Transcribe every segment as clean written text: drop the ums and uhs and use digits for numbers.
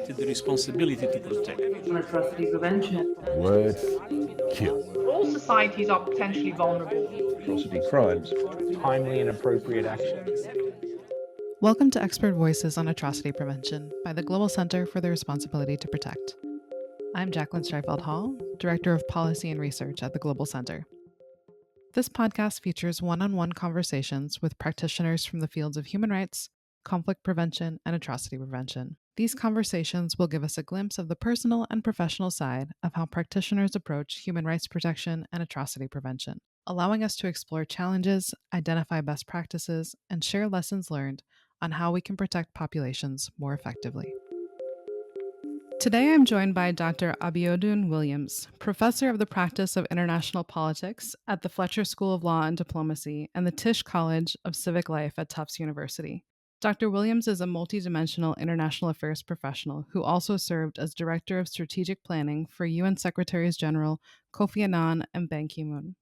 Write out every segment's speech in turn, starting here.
accepted the responsibility to protect. Atrocity prevention. Words kill. All societies are potentially vulnerable. Atrocity crimes. Timely and appropriate action. Welcome to Expert Voices on Atrocity Prevention by the Global Center for the Responsibility to Protect. I'm Jacqueline Streifeld Hall, Director of Policy and Research at the Global Center. This podcast features one-on-one conversations with practitioners from the fields of human rights, conflict prevention, and atrocity prevention. These conversations will give us a glimpse of the personal and professional side of how practitioners approach human rights protection and atrocity prevention, allowing us to explore challenges, identify best practices, and share lessons learned on how we can protect populations more effectively. Today I'm joined by Dr. Abiodun Williams, Professor of the Practice of International Politics at the Fletcher School of Law and Diplomacy and the Tisch College of Civic Life at Tufts University. Dr. Williams is a multidimensional international affairs professional who also served as Director of Strategic Planning for UN Secretaries-General Kofi Annan and Ban Ki-moon.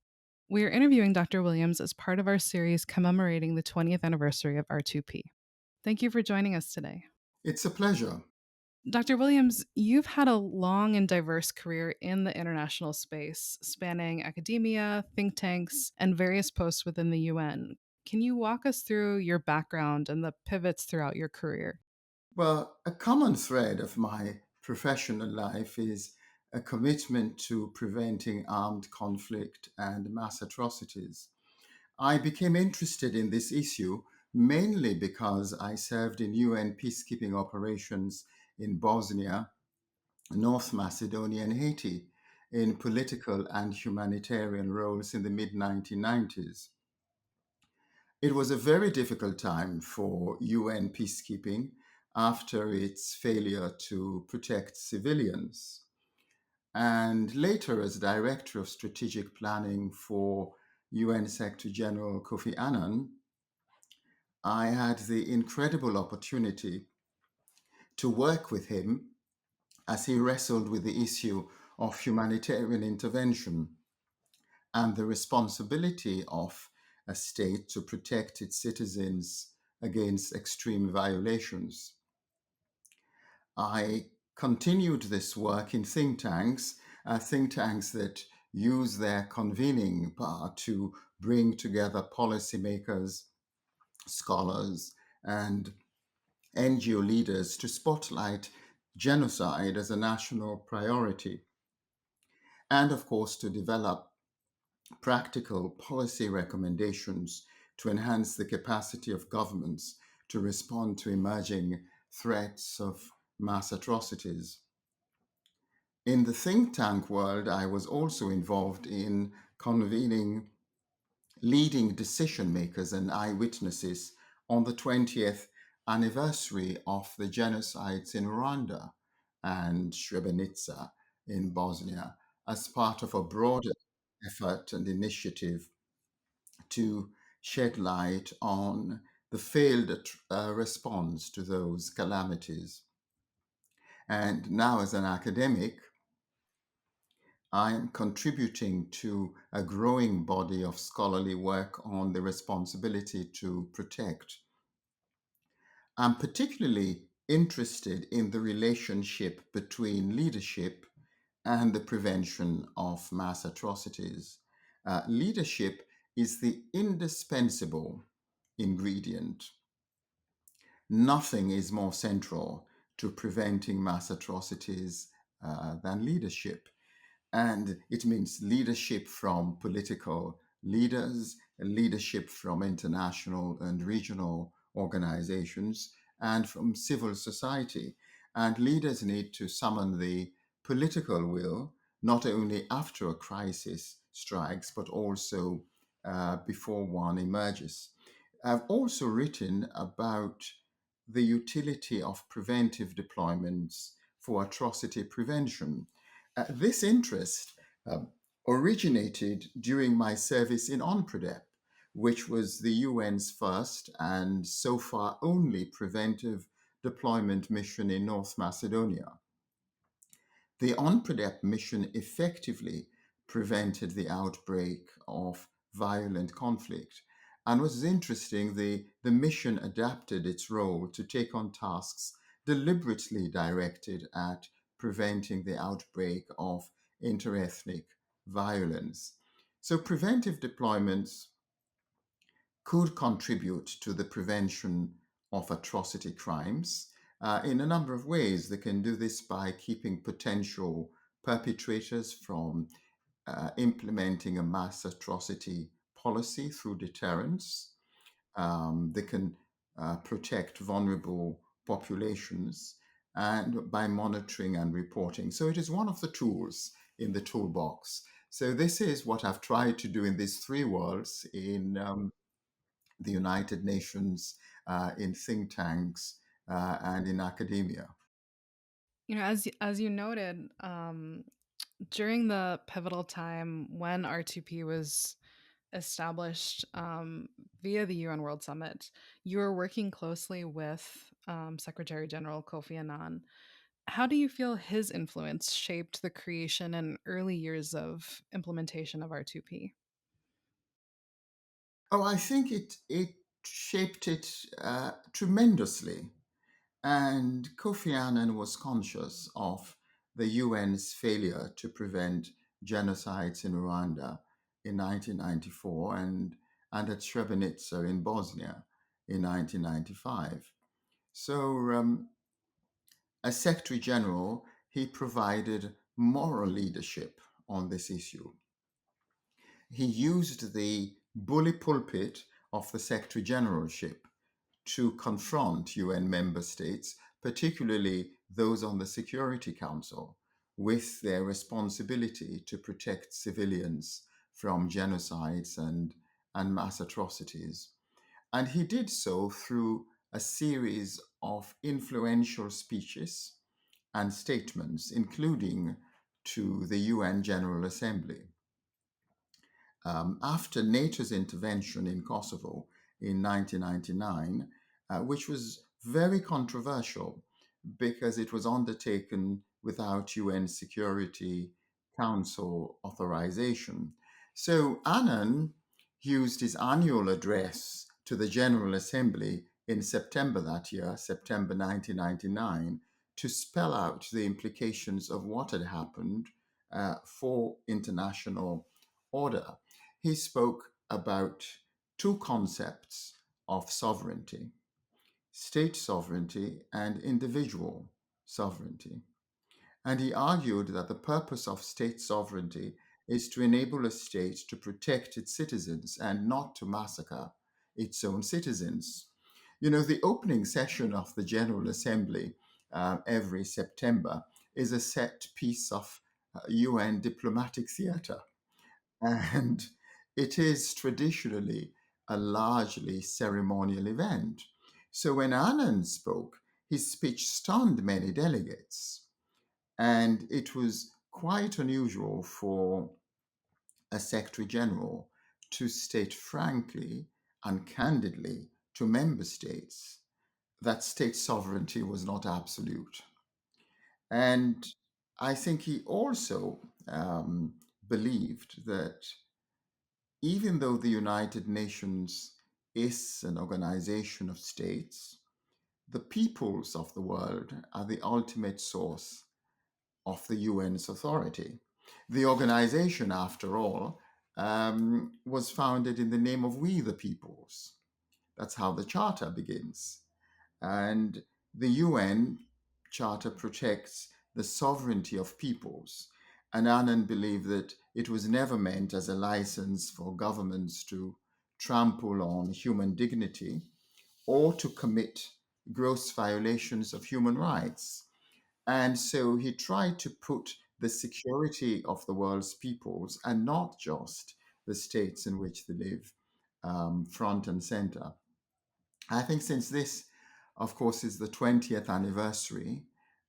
We are interviewing Dr. Williams as part of our series commemorating the 20th anniversary of R2P. Thank you for joining us today. It's a pleasure. Dr. Williams, you've had a long and diverse career in the international space, spanning academia, think tanks, and various posts within the UN. Can you walk us through your background and the pivots throughout your career? Well, a common thread of my professional life is a commitment to preventing armed conflict and mass atrocities. I became interested in this issue mainly because I served in UN peacekeeping operations in Bosnia, North Macedonia, and Haiti in political and humanitarian roles in the mid-1990s. It was a very difficult time for UN peacekeeping after its failure to protect civilians. And later, as Director of Strategic Planning for UN Secretary-General Kofi Annan, I had the incredible opportunity to work with him as he wrestled with the issue of humanitarian intervention and the responsibility of a state to protect its citizens against extreme violations. I continued this work in think tanks that use their convening power to bring together policymakers, scholars, and NGO leaders to spotlight genocide as a national priority, and of course to develop practical policy recommendations to enhance the capacity of governments to respond to emerging threats of mass atrocities. In the think tank world, I was also involved in convening leading decision makers and eyewitnesses on the 20th anniversary of the genocides in Rwanda and Srebrenica in Bosnia as part of a broader effort and initiative to shed light on the failed response to those calamities. And now, as an academic, I am contributing to a growing body of scholarly work on the responsibility to protect. I'm particularly interested in the relationship between leadership and the prevention of mass atrocities. Leadership is the indispensable ingredient. Nothing is more central to preventing mass atrocities than leadership. And it means leadership from political leaders, leadership from international and regional organizations, and from civil society. And leaders need to summon the political will, not only after a crisis strikes, but also before one emerges. I've also written about the utility of preventive deployments for atrocity prevention. This interest originated during my service in UNPRODEP, which was the UN's first and so far only preventive deployment mission in North Macedonia. The UNPRODEP mission effectively prevented the outbreak of violent conflict. And what is interesting, the mission adapted its role to take on tasks deliberately directed at preventing the outbreak of interethnic violence. So preventive deployments could contribute to the prevention of atrocity crimes in a number of ways. They can do this by keeping potential perpetrators from implementing a mass atrocity policy through deterrence. They can protect vulnerable populations and by monitoring and reporting. So it is one of the tools in the toolbox. So this is what I've tried to do in these three worlds in the United Nations, in think tanks, and in academia. As you noted, during the pivotal time when R2P was established via the UN World Summit, you were working closely with Secretary-General Kofi Annan. How do you feel his influence shaped the creation and early years of implementation of R2P? Oh, I think it shaped it tremendously. And Kofi Annan was conscious of the UN's failure to prevent genocides in Rwanda in 1994 and at Srebrenica in Bosnia in 1995. So, as Secretary General, he provided moral leadership on this issue. He used the bully pulpit of the Secretary Generalship to confront UN member states, particularly those on the Security Council, with their responsibility to protect civilians from genocides and mass atrocities. And he did so through a series of influential speeches and statements, including to the UN General Assembly. After NATO's intervention in Kosovo in 1999, which was very controversial because it was undertaken without UN Security Council authorization. So Annan used his annual address to the General Assembly in September that year, September 1999, to spell out the implications of what had happened for international order. He spoke about two concepts of sovereignty: state sovereignty and individual sovereignty. And he argued that the purpose of state sovereignty is to enable a state to protect its citizens and not to massacre its own citizens. You know, the opening session of the General Assembly every September is a set piece of UN diplomatic theatre. And it is traditionally a largely ceremonial event. So when Annan spoke, his speech stunned many delegates. And it was quite unusual for a Secretary General to state frankly and candidly to member states that state sovereignty was not absolute. And I think he also believed that even though the United Nations is an organization of states, the peoples of the world are the ultimate source of the UN's authority. The organization, after all, was founded in the name of we the peoples. That's how the charter begins. And the UN Charter protects the sovereignty of peoples. And Annan believed that it was never meant as a license for governments to trample on human dignity or to commit gross violations of human rights. And so he tried to put the security of the world's peoples, and not just the states in which they live, front and center. I think since this, of course, is the 20th anniversary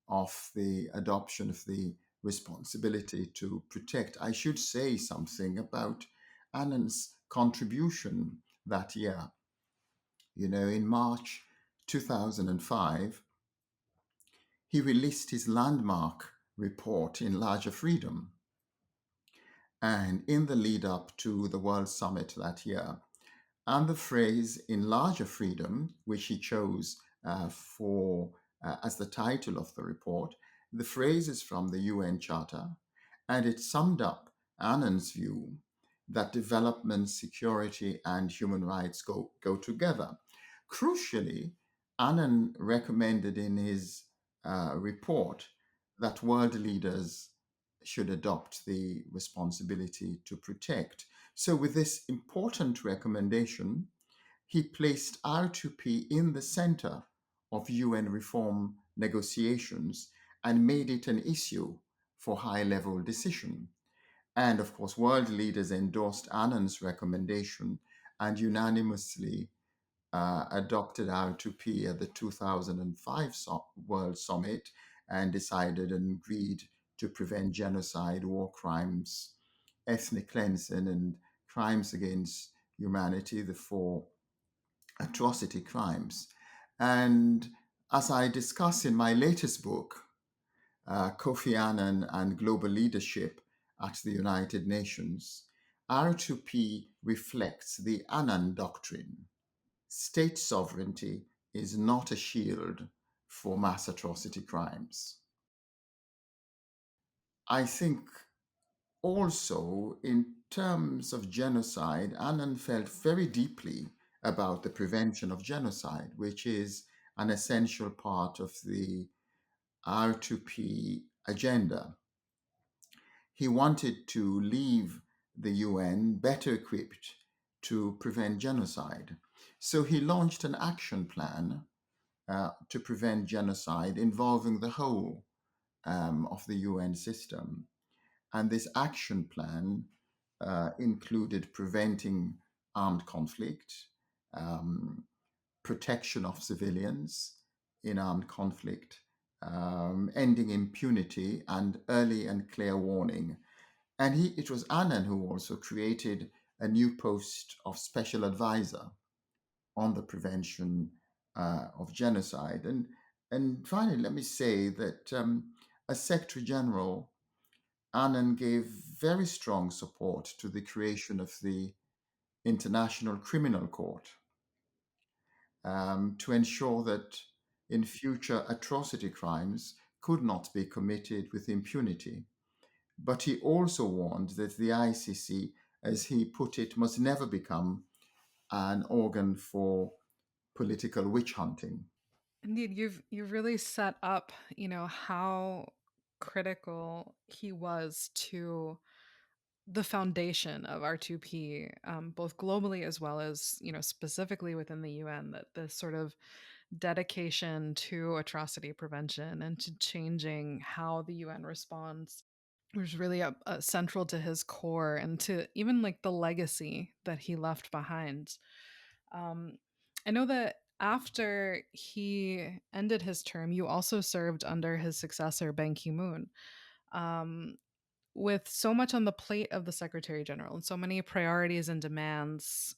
of the adoption of the responsibility to protect, I should say something about Annan's contribution that year. You know, in March 2005, he released his landmark report, In Larger Freedom. And in the lead up to the World Summit that year, and the phrase in larger freedom, which he chose for as the title of the report. The phrase is from the UN Charter, and it summed up Annan's view that development, security, and human rights go together. Crucially, Annan recommended in his report that world leaders should adopt the responsibility to protect. So, with this important recommendation, he placed R2P in the center of UN reform negotiations and made it an issue for high level decision. And of course, world leaders endorsed Annan's recommendation and unanimously adopted R2P at the 2005 World Summit and decided and agreed to prevent genocide, war crimes, ethnic cleansing, and crimes against humanity, the four atrocity crimes. And as I discuss in my latest book, Kofi Annan and Global Leadership at the United Nations, R2P reflects the Annan doctrine. State sovereignty is not a shield for mass atrocity crimes. I think also, in terms of genocide, Annan felt very deeply about the prevention of genocide, which is an essential part of the R2P agenda. He wanted to leave the UN better equipped to prevent genocide. So he launched an action plan to prevent genocide involving the whole of the UN system. And this action plan included preventing armed conflict, protection of civilians in armed conflict, ending impunity, and early and clear warning. And it was Annan who also created a new post of special advisor on the prevention of genocide. And finally, let me say that as Secretary-General, Annan gave very strong support to the creation of the International Criminal Court to ensure that in future atrocity crimes could not be committed with impunity. But he also warned that the ICC, as he put it, must never become an organ for political witch hunting. Indeed, you've really set up, how critical he was to the foundation of R2P, both globally as well as, specifically within the UN, that this sort of dedication to atrocity prevention and to changing how the UN responds was really central to his core and to even like the legacy that he left behind. Um, I know that after he ended his term, you also served under his successor, Ban Ki-moon. Um, with so much on the plate of the Secretary-General and so many priorities and demands,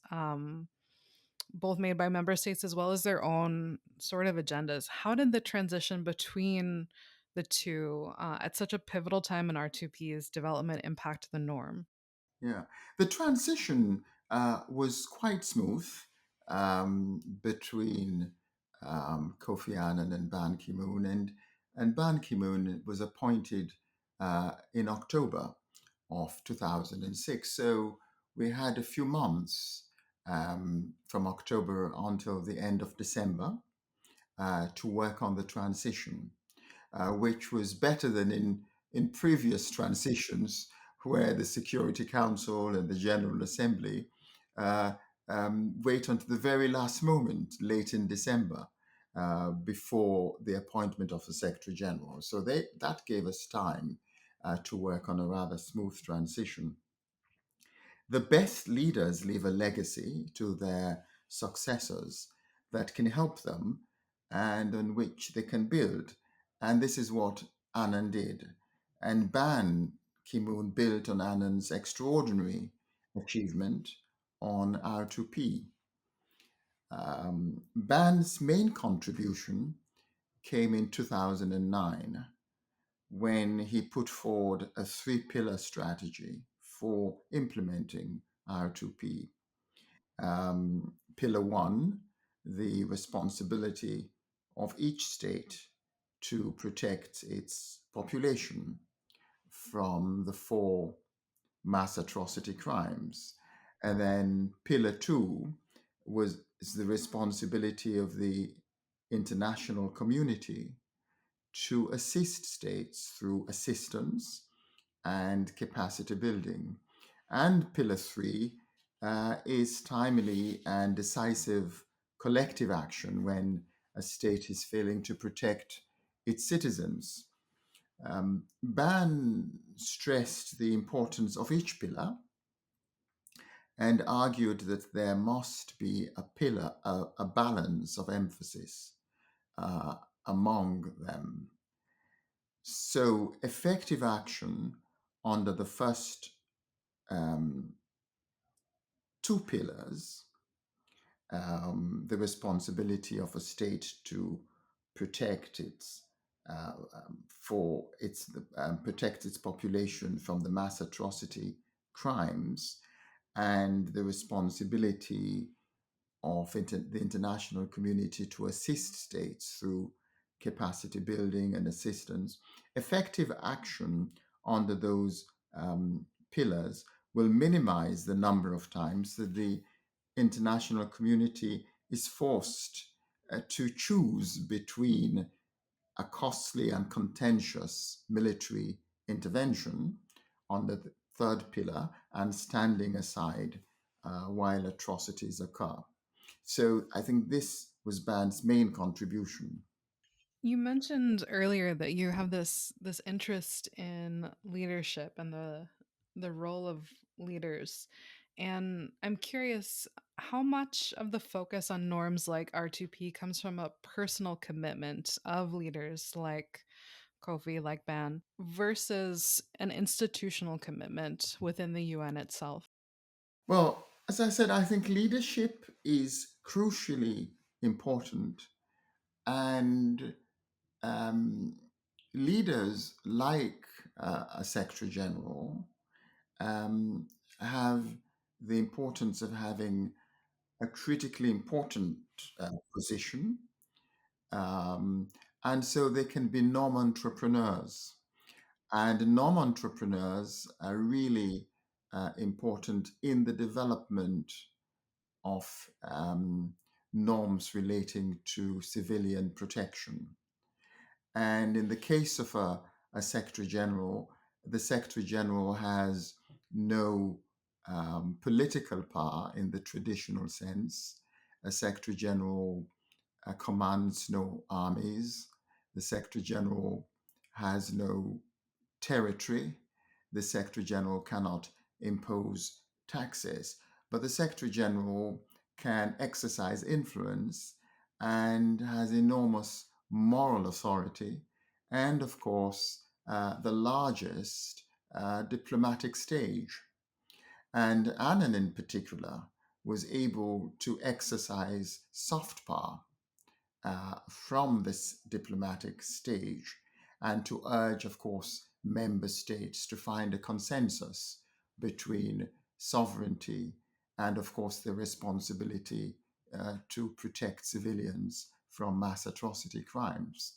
both made by member states as well as their own sort of agendas, how did the transition between the two at such a pivotal time in R2P's development impact the norm? Yeah, the transition was quite smooth between Kofi Annan and Ban Ki-moon, and Ban Ki-moon was appointed in October of 2006. So we had a few months from October until the end of December to work on the transition, which was better than in previous transitions where the Security Council and the General Assembly uh, wait until the very last moment, late in December, before the appointment of the Secretary-General. So that gave us time to work on a rather smooth transition. The best leaders leave a legacy to their successors that can help them and on which they can build. And this is what Annan did. And Ban Ki-moon built on Annan's extraordinary achievement on R2P. Ban's main contribution came in 2009 when he put forward a three-pillar strategy for implementing R2P. Pillar one, the responsibility of each state to protect its population from the 4 mass atrocity crimes. And then Pillar 2 is the responsibility of the international community to assist states through assistance and capacity building. And Pillar 3 is timely and decisive collective action when a state is failing to protect its citizens. Ban stressed the importance of each pillar and argued that there must be a balance of emphasis uh, among them. So, effective action under the first 2 pillars, the responsibility of a state to protect protect its population from the mass atrocity crimes, and the responsibility of the international community to assist states through capacity building and assistance. Effective action under those pillars will minimize the number of times that the international community is forced to choose between a costly and contentious military intervention on the 3rd pillar and standing aside while atrocities occur. So I think this was Ban's main contribution. You mentioned earlier that you have this interest in leadership and the role of leaders. And I'm curious how much of the focus on norms like R2P comes from a personal commitment of leaders like Kofi, like Ban, versus an institutional commitment within the UN itself. Well, as I said, I think leadership is crucially important, and um, leaders like a Secretary General um, have the importance of having a critically important position, um, and so they can be non-entrepreneurs. And non-entrepreneurs are really important in the development of norms relating to civilian protection. And in the case of a Secretary General, the Secretary General has no political power in the traditional sense. A Secretary General commands no armies. The Secretary General has no territory. The Secretary General cannot impose taxes, but the Secretary General can exercise influence and has enormous moral authority, and of course, the largest diplomatic stage. And Annan, in particular, was able to exercise soft power from this diplomatic stage and to urge, of course, member states to find a consensus between sovereignty and, of course, the responsibility to protect civilians from mass atrocity crimes.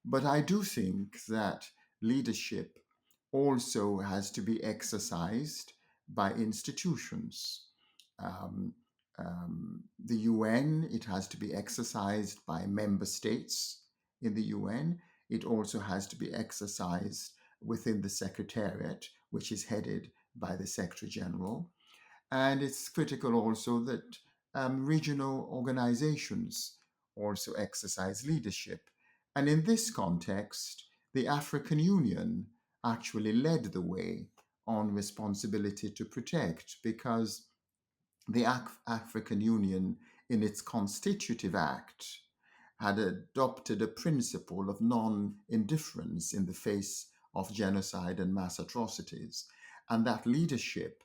But I do think that leadership also has to be exercised by institutions. Um, the UN, it has to be exercised by member states in the UN. It also has to be exercised within the Secretariat, which is headed by the Secretary General. And it's critical also that regional organizations also exercise leadership. And in this context, the African Union actually led the way on responsibility to protect, because the African Union, in its constitutive act, had adopted a principle of non-indifference in the face of genocide and mass atrocities. And that leadership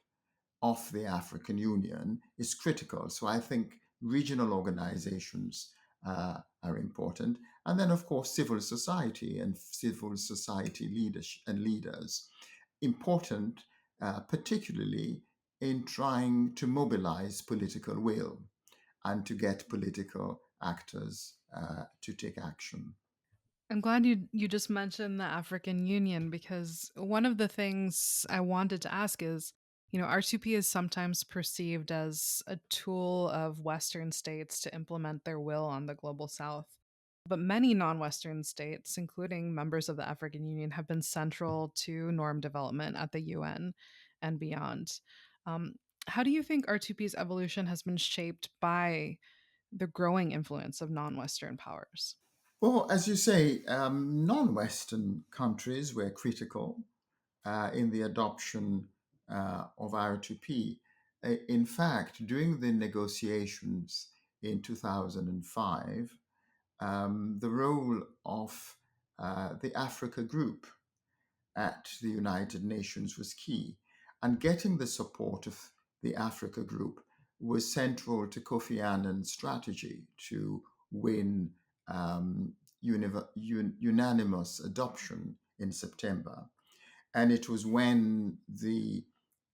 of the African Union is critical. So I think regional organizations are important. And then, of course, civil society and civil society leaders, important, particularly in trying to mobilize political will and to get political actors to take action. I'm glad you just mentioned the African Union because one of the things I wanted to ask is, R2P is sometimes perceived as a tool of Western states to implement their will on the global South. But many non Western states, including members of the African Union, have been central to norm development at the UN and beyond. Um, how do you think R2P's evolution has been shaped by the growing influence of non Western powers? Well, as you say, non Western countries were critical in the adoption of R2P. In fact, during the negotiations in 2005, the role of the Africa Group at the United Nations was key. And getting the support of the Africa Group was central to Kofi Annan's strategy to win unanimous adoption in September. And it was when the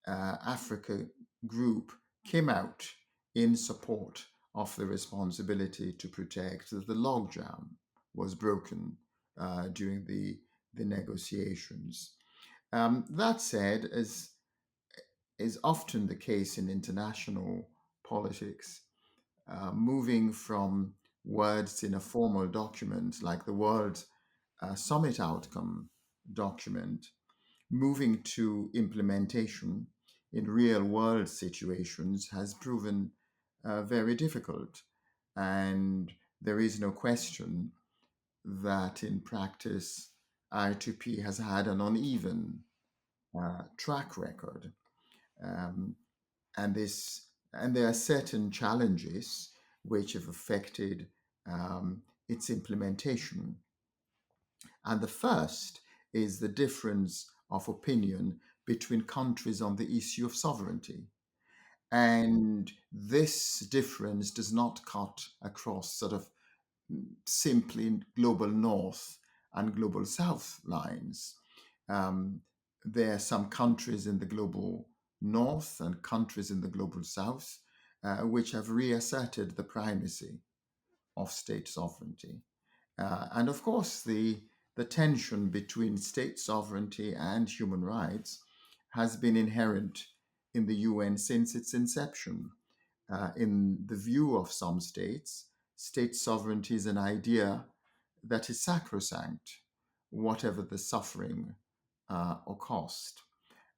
Africa Group came out in support of the responsibility to protect that the logjam was broken during the negotiations. That said, as is often the case in international politics, moving from words in a formal document like the World Summit Outcome document, moving to implementation in real world situations has proven very difficult. And there is no question that in practice, I2P has had an uneven track record. Um, and this and there are certain challenges which have affected its implementation. And the first is the difference of opinion between countries on the issue of sovereignty. And this difference does not cut across sort of simply global north and global south lines. Um, there are some countries in the global north and countries in the global south which have reasserted the primacy of state sovereignty. And of course, the tension between state sovereignty and human rights has been inherent in the UN since its inception. In the view of some states, state sovereignty is an idea that is sacrosanct, whatever the suffering or cost.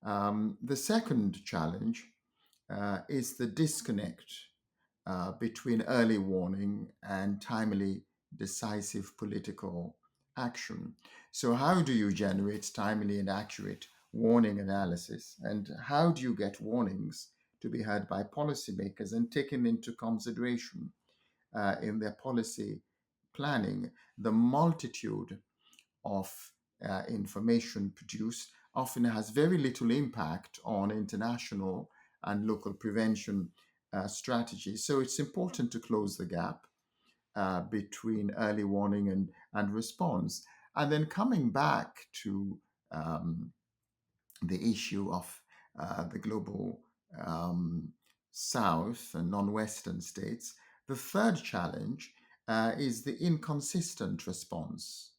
The second challenge is the disconnect between early warning and timely, decisive political action. So, how do you generate timely and accurate warning analysis? And how do you get warnings to be heard by policymakers and taken into consideration in their policy planning? The multitude of information produced often has very little impact on international and local prevention strategies. So it's important to close the gap between early warning and response. And then coming back to um, the issue of the global South and non-Western states, the third challenge is the inconsistent response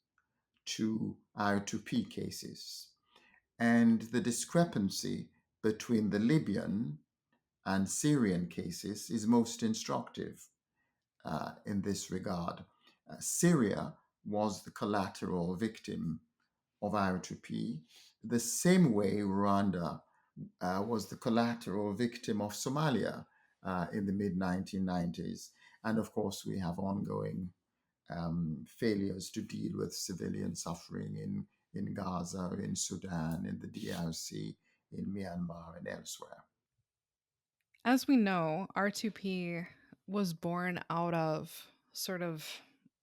to R2P cases and the discrepancy between the Libyan and Syrian cases is most instructive in this regard. Syria was the collateral victim of R2P, the same way Rwanda was the collateral victim of Somalia in the mid 1990s. And of course, we have ongoing failures to deal with civilian suffering in Gaza, in Sudan, in the DRC, in Myanmar, and elsewhere. As we know, R2P was born out of sort of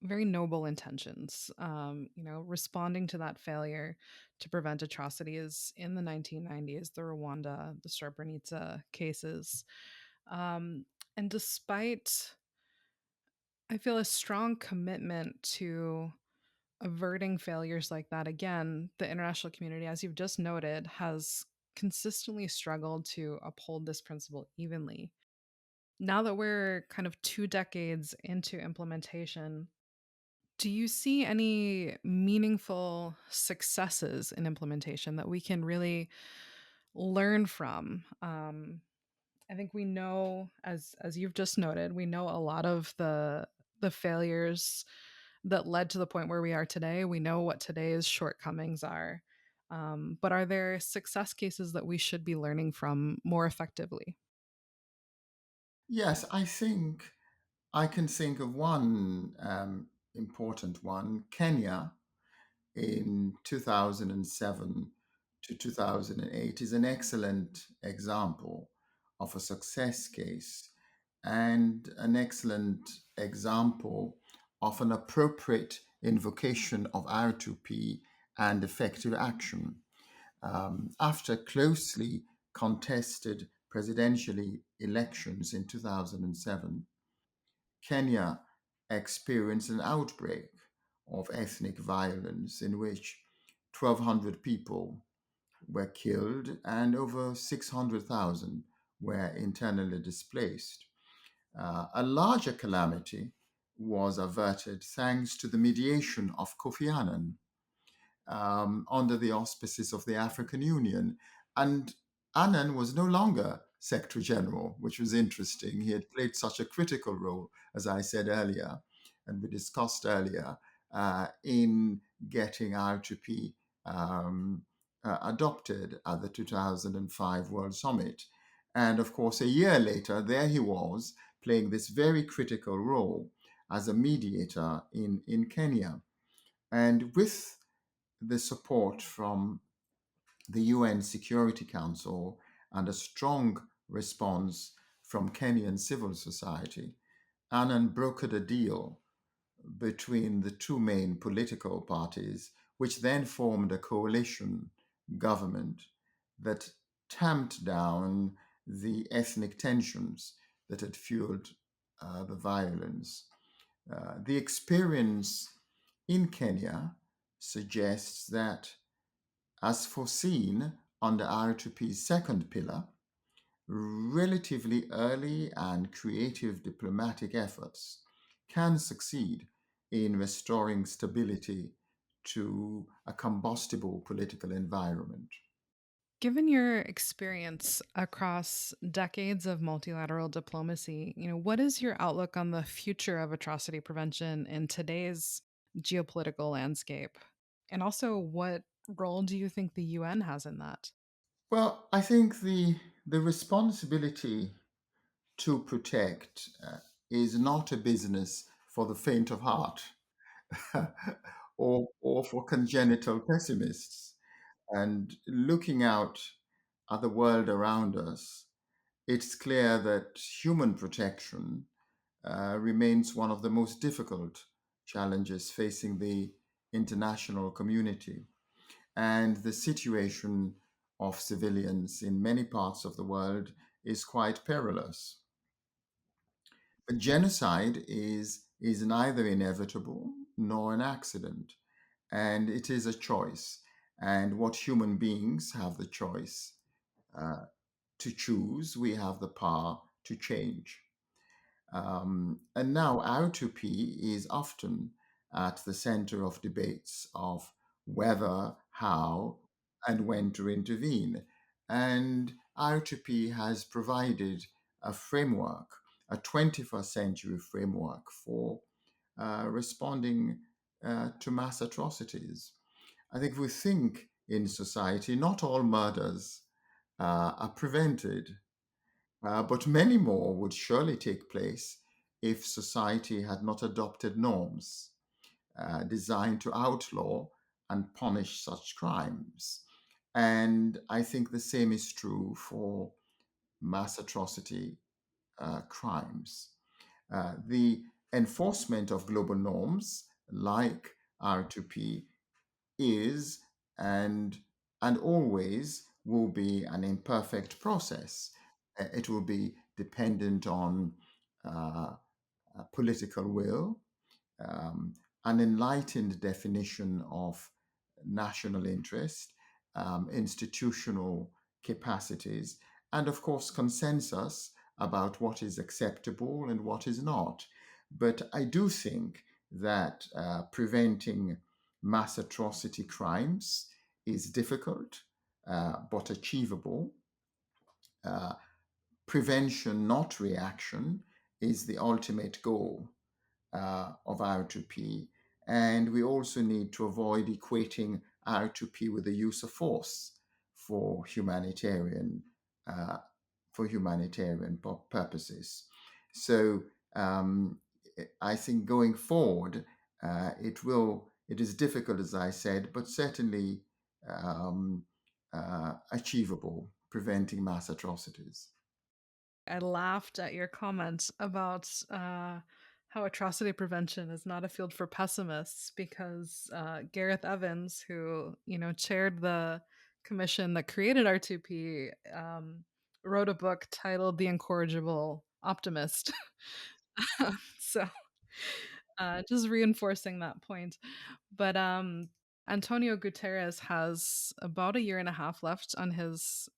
very noble intentions. Responding to that failure to prevent atrocities in the 1990s, the Rwanda, the Srebrenica cases. Um, and despite, I feel, a strong commitment to averting failures like that again, the international community, as you've just noted, has consistently struggled to uphold this principle evenly. Now that we're kind of 2 decades into implementation, Do you see any meaningful successes in implementation that we can really learn from? I think we know, as you've just noted, we know a lot of the failures that led to the point where we are today. We know what today's shortcomings are. But are there success cases that we should be learning from more effectively? Yes, I think I can think of one important one. Kenya in 2007 to 2008 is an excellent example of a success case and an excellent example of an appropriate invocation of R2P and effective action. After closely contested presidential elections in 2007, Kenya experienced an outbreak of ethnic violence in which 1,200 people were killed and over 600,000 were internally displaced. A larger calamity was averted thanks to the mediation of Kofi Annan under the auspices of the African Union. And Annan was no longer Secretary-General, which was interesting. He had played such a critical role, as I said earlier, and we discussed earlier, in getting R2P adopted at the 2005 World Summit. And of course, a year later, there he was playing this very critical role as a mediator in Kenya. And with the support from the UN Security Council and a strong response from Kenyan civil society, Annan brokered a deal between the two main political parties, which then formed a coalition government that tamped down the ethnic tensions that had fueled the violence. The experience in Kenya suggests that, as foreseen under R2P's second pillar, relatively early and creative diplomatic efforts can succeed in restoring stability to a combustible political environment. Given your experience across decades of multilateral diplomacy, what is your outlook on the future of atrocity prevention in today's geopolitical landscape? And also, what role do you think the UN has in that? Well, I think the responsibility to protect is not a business for the faint of heart or for congenital pessimists. And looking out at the world around us, it's clear that human protection remains one of the most difficult challenges facing the international community. And the situation of civilians in many parts of the world is quite perilous. But genocide is neither inevitable nor an accident, and it is a choice. And what human beings have the choice uh, to choose, we have the power to change. And now R2P is often at the center of debates of whether, how, and when to intervene. And R2P has provided a framework, a 21st century framework for responding to mass atrocities. I think we think in society, not all murders are prevented, but many more would surely take place if society had not adopted norms designed to outlaw and punish such crimes. And I think the same is true for mass atrocity crimes. The enforcement of global norms like R2P is and and always will be an imperfect process. It will be dependent on uh, political will, um, an enlightened definition of national interest, institutional capacities, and of course, consensus about what is acceptable and what is not. But I do think that preventing mass atrocity crimes is difficult but achievable. Prevention, not reaction, is the ultimate goal of R2P. And we also need to avoid equating R2P with the use of force for humanitarian purposes. So I think going forward, it is difficult, as I said, but certainly achievable, preventing mass atrocities. I laughed at your comment about how atrocity prevention is not a field for pessimists, because Gareth Evans, who chaired the commission that created R2P, wrote a book titled "The Incorrigible Optimist." So, just reinforcing that point. But Antonio Guterres has about a year and a half left on his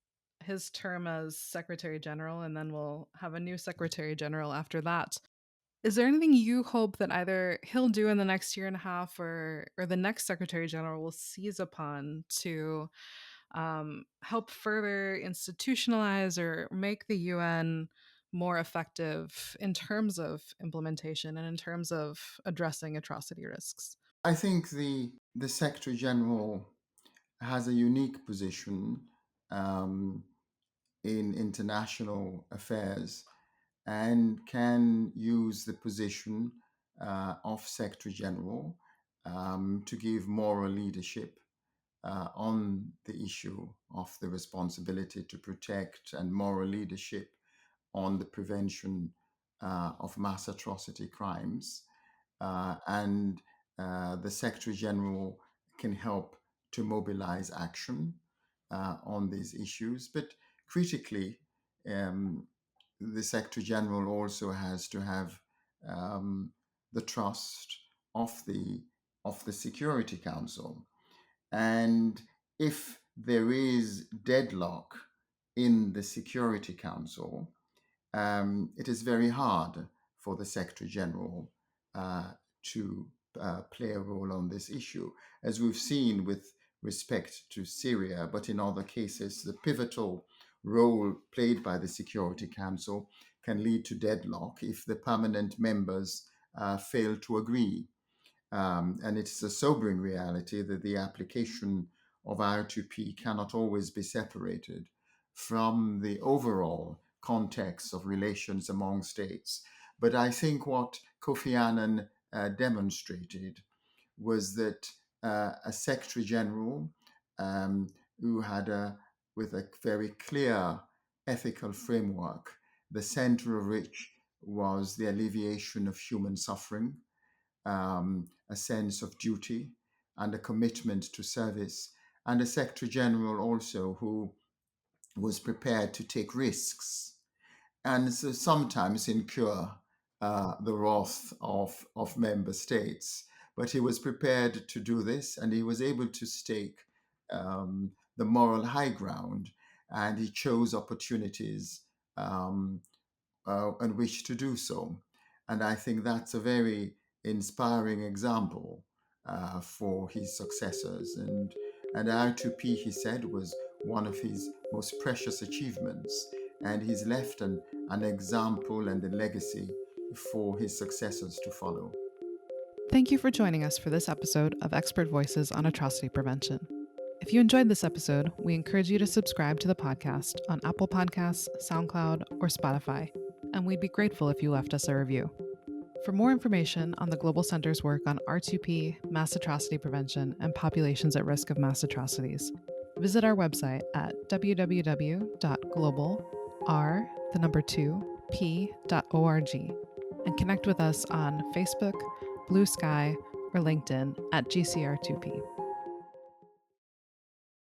term as Secretary-General, and then we'll have a new Secretary-General after that. Is there anything you hope that either he'll do in the next year and a half, or the next Secretary-General will seize upon to help further institutionalize or make the UN more effective in terms of implementation and in terms of addressing atrocity risks? I think the Secretary General has a unique position in international affairs and can use the position of Secretary General to give moral leadership on the issue of the responsibility to protect, and moral leadership on the prevention of mass atrocity crimes. And the Secretary General can help to mobilize action on these issues. But critically, the Secretary General also has to have the trust of the Security Council. And if there is deadlock in the Security Council, it is very hard for the Secretary General to play a role on this issue, as we've seen with respect to Syria, but in other cases, the pivotal role played by the Security Council can lead to deadlock if the permanent members fail to agree. And it's a sobering reality that the application of R2P cannot always be separated from the overall context of relations among states. But I think what Kofi Annan demonstrated was that a Secretary General who had with a very clear ethical framework, the center of which was the alleviation of human suffering, a sense of duty and a commitment to service, and a Secretary General also who was prepared to take risks and so sometimes incur the wrath of member states. But he was prepared to do this, and he was able to stake the moral high ground, and he chose opportunities on which to do so. And I think that's a very inspiring example for his successors. And R2P, he said, was one of his most precious achievements. And he's left an example and a legacy for his successors to follow. Thank you for joining us for this episode of Expert Voices on Atrocity Prevention. If you enjoyed this episode, we encourage you to subscribe to the podcast on Apple Podcasts, SoundCloud, or Spotify, and we'd be grateful if you left us a review. For more information on the Global Center's work on R2P, mass atrocity prevention, and populations at risk of mass atrocities, visit our website at www.globalr2p.org and connect with us on Facebook, Blue Sky, or LinkedIn at GCR2P.